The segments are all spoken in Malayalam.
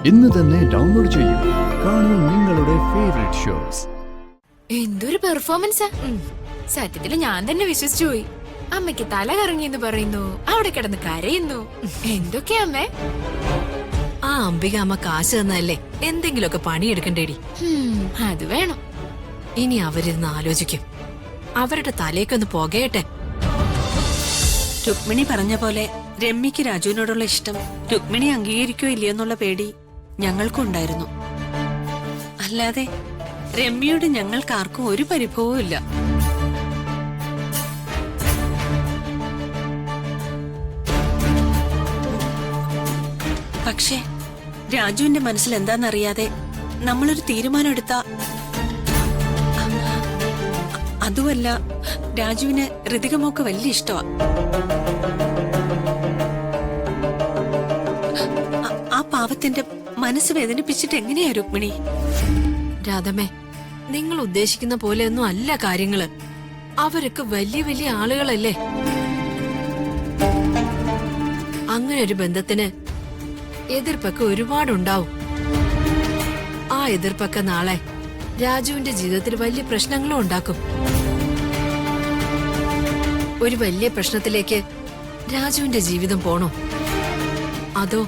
ഇന്ന് തന്നെ ഡൗൺലോഡ് ചെയ്യൂ. കാണൂ നിങ്ങളുടെ ഫേവറേറ്റ് ഷോസ്. എന്തൊരു പെർഫോമൻസാ! സത്യത്തില് ഞാൻ തന്നെ വിശ്വസിച്ചു പോയി. അമ്മയ്ക്ക് തല കറങ്ങിയെന്ന് പറയുന്നു, അവിടെ കിടന്ന് കരയുന്നു. എന്തൊക്കെയാ അമ്മേ? ആ അംബിക അമ്മ കാശ് തന്നല്ലേ, എന്തെങ്കിലുമൊക്കെ പണിയെടുക്കണ്ടേടി. അത് വേണം. ഇനി അവരിന്ന് ആലോചിക്കും. അവരുടെ തലേക്കൊന്ന് പുകയട്ടെ. രുക്മിണി പറഞ്ഞ പോലെ രമ്യക്ക് രാജുവിനോടുള്ള ഇഷ്ടം രുക്മിണി അംഗീകരിക്കോ ഇല്ലയോന്നുള്ള പേടി ഞങ്ങൾക്കും ഉണ്ടായിരുന്നു. അല്ലാതെ രമ്യയോട് ഞങ്ങൾക്കാർക്കും ഒരു പരിഭവവും ഇല്ല. പക്ഷേ രാജുവിന്റെ മനസ്സിൽ എന്താന്നറിയാതെ നമ്മളൊരു തീരുമാനം എടുത്ത, അതുമല്ല രാജുവിന് ഋതികമൊക്കെ വലിയ ഇഷ്ടമാ. ആ പാവത്തിന്റെ മനസ്സ് വേദനിപ്പിച്ചിട്ട് എങ്ങനെയാ രുക്മിണി? രാധമേ, നിങ്ങൾ ഉദ്ദേശിക്കുന്ന പോലെയൊന്നും അല്ല കാര്യങ്ങള്. അവരൊക്കെ വലിയ വലിയ ആളുകളല്ലേ. അങ്ങനെ ഒരു ബന്ധത്തിന് എതിർപ്പൊക്കെ ഒരുപാടുണ്ടാവും. ആ എതിർപ്പൊക്കെ നാളെ രാജുവിന്റെ ജീവിതത്തിൽ വലിയ പ്രശ്നങ്ങളും ഉണ്ടാക്കും. ഒരു വലിയ പ്രശ്നത്തിലേക്ക് രാജുവിന്റെ ജീവിതം പോണോ, അതോ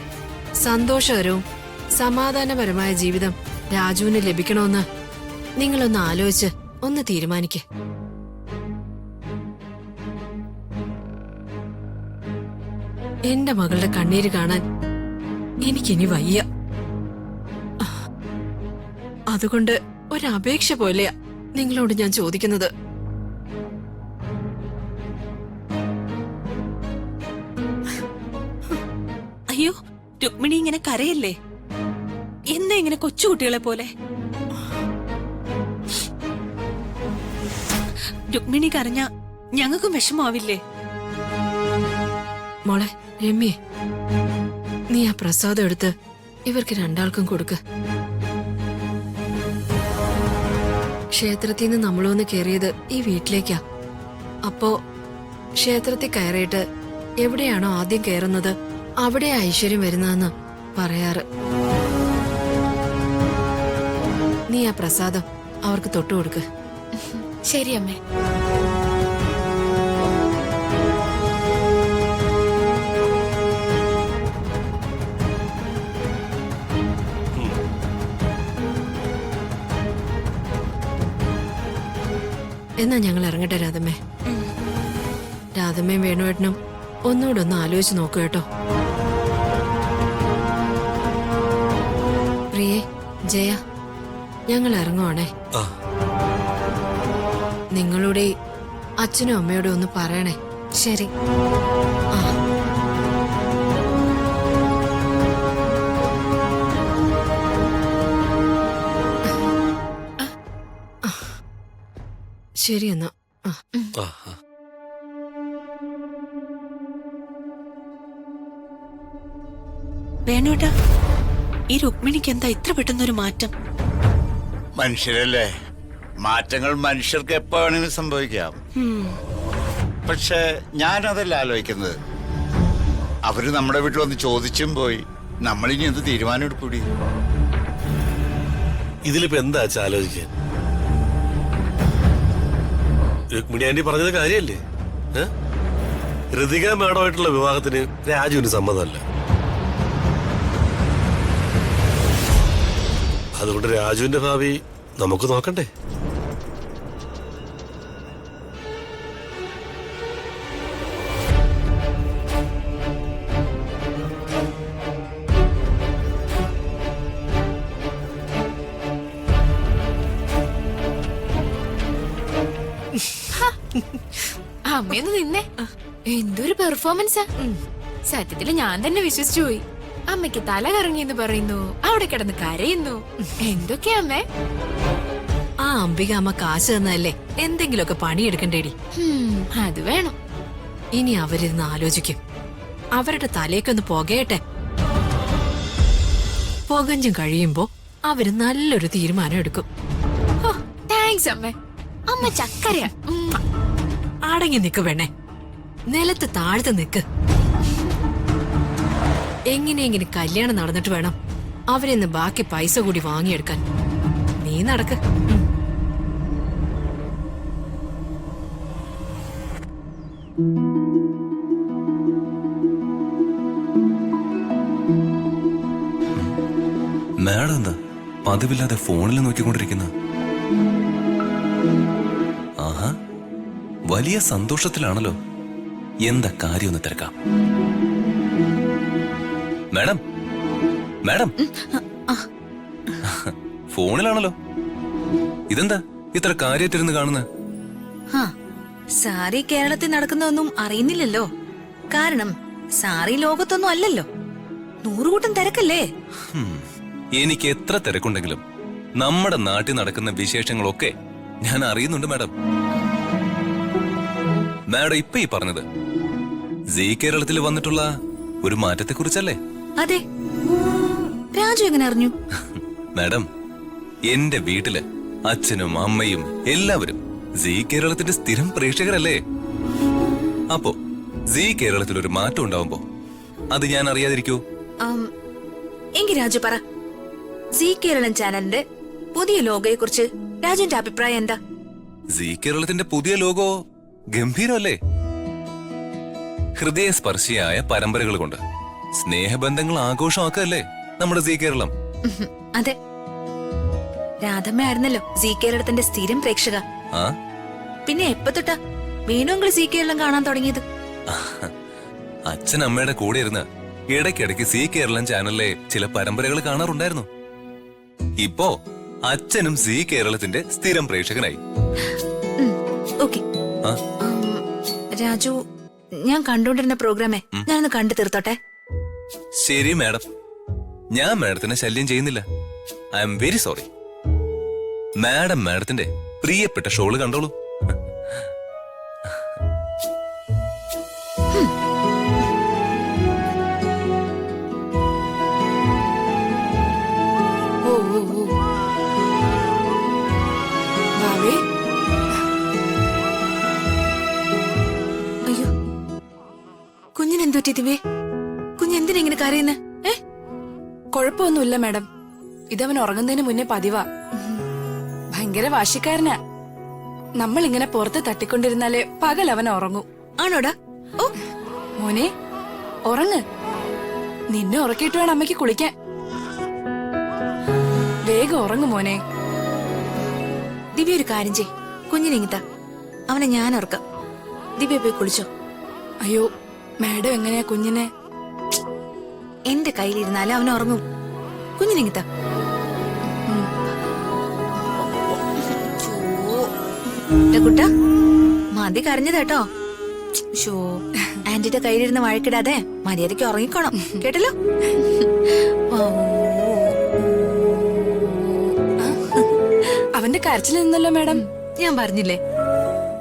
സന്തോഷകരവും സമാധാനപരമായ ജീവിതം രാജുവിന് ലഭിക്കണമെന്ന് നിങ്ങളൊന്ന് ആലോചിച്ച് ഒന്ന് തീരുമാനിക്ക. എന്റെ മകളുടെ കണ്ണീര് കാണാൻ എനിക്കിനി വയ്യ. അതുകൊണ്ട് ഒരപേക്ഷ പോലെയാ നിങ്ങളോട് ഞാൻ ചോദിക്കുന്നത്. അയ്യോ, രുക്മിണി ഇങ്ങനെ കരയല്ലേ. എന്താ ഇങ്ങനെ കൊച്ചുകുട്ടികളെ പോലെ? രുക്മിണി കരഞ്ഞ ഞങ്ങൾക്കും വിഷമാവില്ലേ? മോളെ രമ്യേ, നീ ആ പ്രസാദം എടുത്ത് ഇവർക്ക് രണ്ടാൾക്കും കൊടുക്ക്. ക്ഷേത്രത്തിൽ നിന്ന് നമ്മളൊന്ന് കയറിയത് ഈ വീട്ടിലേക്കാ. അപ്പോ ക്ഷേത്രത്തിൽ കയറിയിട്ട് എവിടെയാണോ ആദ്യം കയറുന്നത് അവിടെ ഐശ്വര്യം വരുന്നതെന്ന് പറയാറ്. നീ ആ പ്രസാദം അവർക്ക് തൊട്ടുകൊടുക്ക്. ശരി അമ്മേ. എന്നാ ഞങ്ങൾ ഇറങ്ങട്ടെ രാധമ്മേ. രാധമ്മയും വേണുവേട്ടനും ഒന്നുകൂടൊന്ന് ആലോചിച്ച് നോക്കൂ കേട്ടോ. പ്രിയേ, ജയ, ഞങ്ങൾ ഇറങ്ങുവാണേ. നിങ്ങളുടെ അച്ഛനും അമ്മയോടും ഒന്ന് പറയണേ. ശരി. ശരി എന്നാ. വേണോട്ടാ, ഈ രുക്മിണിക്ക് എന്താ ഇത്ര പെട്ടെന്നൊരു മാറ്റം? മനുഷ്യരല്ലേ, മാറ്റങ്ങൾ മനുഷ്യർക്ക് എപ്പോ വേണമെങ്കിലും സംഭവിക്കാം. പക്ഷെ ഞാനതല്ല ആലോചിക്കുന്നത്. അവര് നമ്മുടെ വീട്ടിൽ വന്ന് ചോദിച്ചും പോയി. നമ്മളിനി എന്ത് തീരുമാനം എടുക്കൂടി? ഇതിലിപ്പോ എന്താ ആലോചിക്കാൻ? രുക്മിണി ആന്റി പറഞ്ഞത് കാര്യല്ലേ? ഋതിക മേഡമായിട്ടുള്ള വിവാഹത്തിന് രാജുവിന് സമ്മതമല്ല. അതുകൊണ്ട് രാജുവിന്റെ ഭാവി നമുക്ക് നോക്കണ്ടേ? അമ്മയൊന്ന് നിന്നേ. എന്തൊരു പെർഫോമൻസാ! സത്യത്തില് ഞാൻ തന്നെ വിശ്വസിച്ചു പോയി. അമ്മയ്ക്ക് തല കറങ്ങിയെന്ന് പറയുന്നു, അവിടെ കിടന്ന് കരയുന്നു. എന്തൊക്കെയാ അമ്മേ? ആ അംബിക അമ്മ കാശ് തന്നല്ലേ, എന്തെങ്കിലുമൊക്കെ പണിയെടുക്കണ്ടേടി. അത് വേണം. ഇനി അവരിന്ന് ആലോചിക്കും. അവരുടെ തലേക്കൊന്ന് പുകയട്ടെ. പുകഞ്ഞും കഴിയുമ്പോ അവര് നല്ലൊരു തീരുമാനം എടുക്കും. താങ്ക്സ് അമ്മേ. അമ്മ ചക്കരയാ. അടങ്ങി നിക്ക് വേണേ, നിലത്ത് താഴ്ത്ത് നിക്ക്. എങ്ങനെയെങ്കിലും കല്യാണം നടന്നിട്ട് വേണം അവരെന്ന് ബാക്കി പൈസ കൂടി വാങ്ങിയെടുക്കാൻ. നീ നടക്ക്. മാഡം എന്താ പതിവില്ലാതെ ഫോണിൽ നോക്കിക്കൊണ്ടിരിക്കുന്ന? ആഹാ, വലിയ സന്തോഷത്തിലാണല്ലോ. എന്താ കാര്യമൊന്ന് തിരക്കാം. Madam madam ഫോണിലാണല്ലോ. ഇതെന്താ ഇത്ര കാര്യത്തിരുന്ന് കാണുന്നത്? സാറി കേരളത്തിൽ നടക്കുന്നതൊന്നും അറിയുന്നില്ലല്ലോ. കാരണം സാറി ലോകത്തൊന്നും അല്ലല്ലോ. 100 കൂട്ടം തിരക്കല്ലേ. എനിക്ക് എത്ര തിരക്കുണ്ടെങ്കിലും നമ്മുടെ നാട്ടിൽ നടക്കുന്ന വിശേഷങ്ങളൊക്കെ ഞാൻ അറിയുന്നുണ്ട് മാഡം. മാഡം ഇപ്പൊ ഈ പറഞ്ഞത് സീ കേരളത്തിൽ വന്നിട്ടുള്ള ഒരു മാറ്റത്തെ കുറിച്ചല്ലേ? അതെ. രാജു എങ്ങനെ അറിഞ്ഞു? മാഡം, എന്റെ വീട്ടില് അച്ഛനും അമ്മയും എല്ലാവരും സീ കേരളത്തിന്റെ സ്ഥിരം പ്രേക്ഷകരല്ലേ. അപ്പോ സീ കേരളത്തിൽ ഒരു മാറ്റം ഉണ്ടാവുമ്പോ അത് ഞാൻ അറിയാതിരിക്കൂ? എങ്കിൽ രാജു പറ, സീ കേരളം ചാനലിന്റെ പുതിയ ലോഗോയെ കുറിച്ച് രാജുവിന്റെ അഭിപ്രായം എന്താ? സീ കേരളത്തിന്റെ പുതിയ ലോഗോ ഗംഭീരമല്ലേ? ഹൃദയസ്പർശിയായ പരമ്പരകൾ കൊണ്ട് സ്നേഹബന്ധങ്ങൾ ആഘോഷമാക്കല്ലേ നമ്മുടെ സീ കേരളം. അതെ, രാധമ്മയായിരുന്നല്ലോ സീ കേരളത്തിന്റെ സ്ഥിരം പ്രേക്ഷക. ആ, പിന്നെ എപ്പോ തൊട്ടാ വീണ്ടും സീ കേരളം കാണാൻ തുടങ്ങിയത്? അച്ഛൻ അമ്മയുടെ കൂടെ ഇരുന്ന് ഇടയ്ക്കിടയ്ക്ക് സീ കേരളം ചാനലിലെ ചില പരമ്പരകൾ കാണാറുണ്ടായിരുന്നു. ഇപ്പോ അച്ഛനും സീ കേരളത്തിന്റെ സ്ഥിരം പ്രേക്ഷകനായി. ഓക്കെ രാജു, ഞാൻ കണ്ടുകൊണ്ടിരുന്ന പ്രോഗ്രാമേ ഞാനൊന്ന് കണ്ടു തീർത്തോട്ടെ. ശരി മാഡം, ഞാൻ മാഡത്തിനെ ശല്യം ചെയ്യുന്നില്ല. I am very sorry. Madam മാഡത്തിന്റെ പ്രിയപ്പെട്ട ഷോള് കണ്ടോളൂ. അയ്യോ, കുഞ്ഞിനെന്തുപറ്റി ദിവ്യേ? കുഞ്ഞെന്തിനെങ്ങനെ കരയുന്നേ? കുഴപ്പമൊന്നുമില്ല മാഡം. ഇതവൻ ഉറങ്ങുന്നതിന് മുന്നേ പതിവാ. ഭയങ്കര വാശിക്കാരനാ. നമ്മൾ ഇങ്ങനെ പുറത്ത് തട്ടിക്കൊണ്ടിരുന്നാലേ പകൽ അവൻ ഉറങ്ങൂ. ആണോടാ? ഓ മോനെ, ഉറങ്ങ്. നിന്നെ ഉറക്കിയിട്ട് വേണം അമ്മയ്ക്ക് കുളിക്കാൻ. വേഗം ഉറങ്ങു മോനെ. ദിവ്യ ഒരു കാര്യം ചെയ്, കുഞ്ഞിനെങ്ങിത്ത. അവനെ ഞാൻ ഉറക്കാം. ദിവ്യ പോയി കുളിച്ചോ. അയ്യോ മാഡം, എങ്ങനെയാ കുഞ്ഞിനെ? എന്റെ കയ്യിലിരുന്നാലും അവൻ ഉറങ്ങും. കുഞ്ഞിനെങ്ങിത്ത. കുട്ട മതി കരഞ്ഞത് കേട്ടോ. ഷോ, ആന്റിയുടെ കയ്യിലിരുന്ന് വഴക്കിടാതെ മര്യാദയ്ക്ക് ഉറങ്ങിക്കോണം, കേട്ടല്ലോ? അവന്റെ കരച്ചിൽ നിന്നല്ലോ മാഡം. ഞാൻ പറഞ്ഞില്ലേ,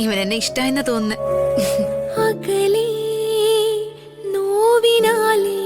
ഇവൻ എന്നെ ഇഷ്ടായെന്നാ തോന്നുന്നു. അകലേ നോവിനാലേ